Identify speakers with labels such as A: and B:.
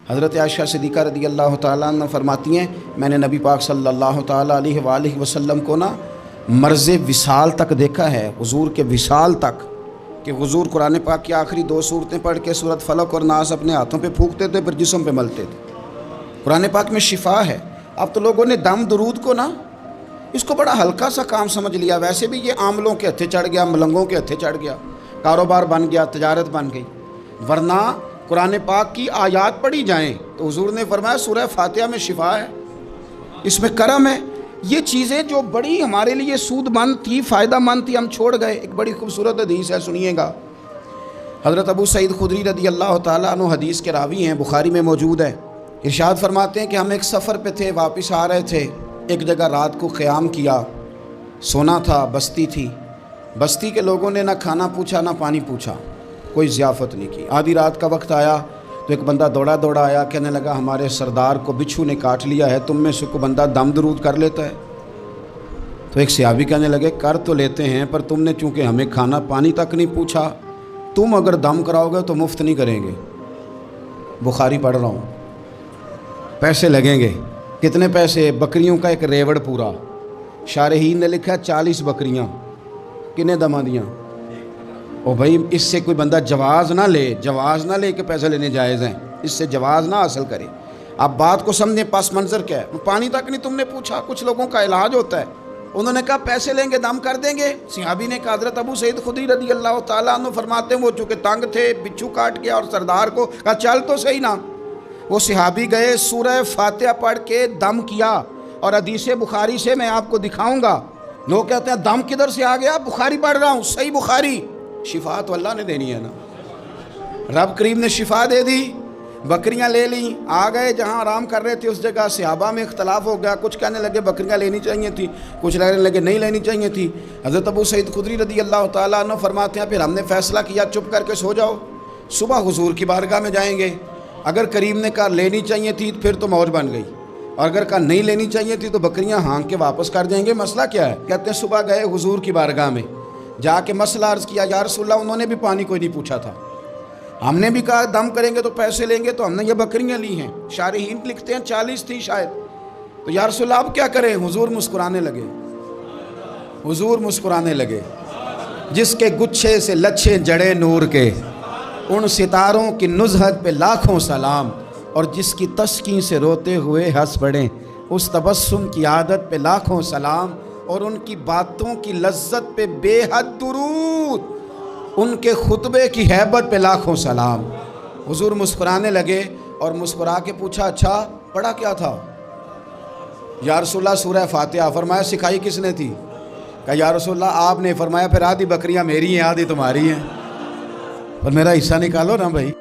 A: حضرت عائشہ صدیقہ رضی اللہ تعالیٰ عنہ فرماتی ہیں میں نے نبی پاک صلی اللہ تعالیٰ علیہ وآلہ وسلم کو نا مرض وصال تک دیکھا ہے، حضور کے وصال تک، کہ حضور قرآن پاک کی آخری 2 سورتیں پڑھ کے سورۃ فلق اور ناس اپنے ہاتھوں پہ پھونکتے تھے، پھر جسم پہ ملتے تھے۔ قرآن پاک میں شفا ہے۔ اب تو لوگوں نے دم درود کو نا اس کو بڑا ہلکا سا کام سمجھ لیا۔ ویسے بھی یہ عاملوں کے ہتھے چڑھ گیا، ملنگوں کے ہتھے چڑھ گیا، کاروبار بن گیا، تجارت بن گئی، ورنہ قرآن پاک کی آیات پڑھی جائیں تو حضور نے فرمایا سورہ فاتحہ میں شفا ہے، اس میں کرم ہے۔ یہ چیزیں جو بڑی ہمارے لیے سود مند تھی، فائدہ مند تھی، ہم چھوڑ گئے۔ ایک بڑی خوبصورت حدیث ہے، سنیے گا۔ حضرت ابو سعید خدری رضی اللہ تعالیٰ عنہ حدیث کے راوی ہیں، بخاری میں موجود ہے۔ ارشاد فرماتے ہیں کہ ہم ایک سفر پہ تھے، واپس آ رہے تھے، ایک جگہ رات کو قیام کیا، سونا تھا، بستی تھی۔ بستی کے لوگوں نے نہ کھانا پوچھا نہ پانی پوچھا، کوئی ضیافت نہیں کی۔ آدھی رات کا وقت آیا تو ایک بندہ دوڑا دوڑا آیا، کہنے لگا ہمارے سردار کو بچھو نے کاٹ لیا ہے، تم میں سے کوئی بندہ دم درود کر لیتا ہے؟ تو ایک صحابی کہنے لگے کر تو لیتے ہیں، پر تم نے چونکہ ہمیں کھانا پانی تک نہیں پوچھا، تم اگر دم کراؤ گے تو مفت نہیں کریں گے۔ بخاری پڑھ رہا ہوں، پیسے لگیں گے۔ کتنے پیسے؟ بکریوں کا ایک ریوڑ پورا۔ شارحین نے لکھا 40 بکریاں، کنے دما دیاں؟ او بھائی اس سے کوئی بندہ جواز نہ لے کہ پیسے لینے جائز ہیں، اس سے جواز نہ حاصل کرے۔ آپ بات کو سمجھیں، پس منظر کیا ہے؟ پانی تک نہیں تم نے پوچھا۔ کچھ لوگوں کا علاج ہوتا ہے، انہوں نے کہا پیسے لیں گے دم کر دیں گے۔ صحابی نے کہا، حضرت ابو سعید خدری رضی اللہ تعالیٰ عنہ فرماتے ہیں وہ چونکہ تنگ تھے، بچھو کاٹ گیا، اور سردار کو کہا چل تو صحیح نا۔ وہ صحابی گئے، سورہ فاتحہ پڑھ کے دم کیا، اور حدیث بخاری سے میں آپ کو دکھاؤں گا۔ لوگ کہتے ہیں دم کدھر سے آ گیا؟ بخاری پڑھ رہا ہوں، صحیح بخاری۔ شفا تو اللہ نے دینی ہے نا، رب کریم نے شفا دے دی۔ بکریاں لے لیں، آ گئے جہاں آرام کر رہے تھے اس جگہ۔ صحابہ میں اختلاف ہو گیا، کچھ کہنے لگے بکریاں لینی چاہیے تھی، کچھ کہنے لگے نہیں لینی چاہیے تھی۔ حضرت ابو سعید خدری رضی اللہ تعالیٰ عنہ فرماتے ہیں پھر ہم نے فیصلہ کیا چپ کر کے سو جاؤ، صبح حضور کی بارگاہ میں جائیں گے۔ اگر کریم نے کہا لینی چاہیے تھی پھر تو موج بن گئی، اور اگر کہا نہیں لینی چاہیے تھی تو بکریاں ہانک کے واپس کر دیں گے۔ مسئلہ کیا ہے؟ کہتے ہیں صبح گئے حضور کی بارگاہ میں، جا کے مسئلہ عرض کیا، یا رسول اللہ انہوں نے بھی پانی کوئی نہیں پوچھا تھا، ہم نے بھی کہا دم کریں گے تو پیسے لیں گے، تو ہم نے یہ بکریاں لی ہیں۔ شارحین لکھتے ہیں 40 تھی شاید، تو یا رسول اللہ اب کیا کریں؟ حضور مسکرانے لگے۔ جس کے گچھے سے لچھے جڑے نور کے، ان ستاروں کی نزہت پہ لاکھوں سلام، اور جس کی تسکین سے روتے ہوئے ہنس پڑیں، اس تبسم کی عادت پہ لاکھوں سلام، اور ان کی باتوں کی لذت پہ بے حد درود، ان کے خطبے کی ہیبت پہ لاکھوں سلام۔ حضور مسکرانے لگے، اور مسکرا کے پوچھا اچھا پڑھا کیا تھا؟ یا رسول اللہ سورہ فاتحہ۔ فرمایا سکھائی کس نے تھی؟ کہا یا رسول اللہ آپ نے۔ فرمایا پھر آدھی بکریاں میری ہیں آدھی تمہاری ہیں، اور میرا حصہ نکالو نا بھائی۔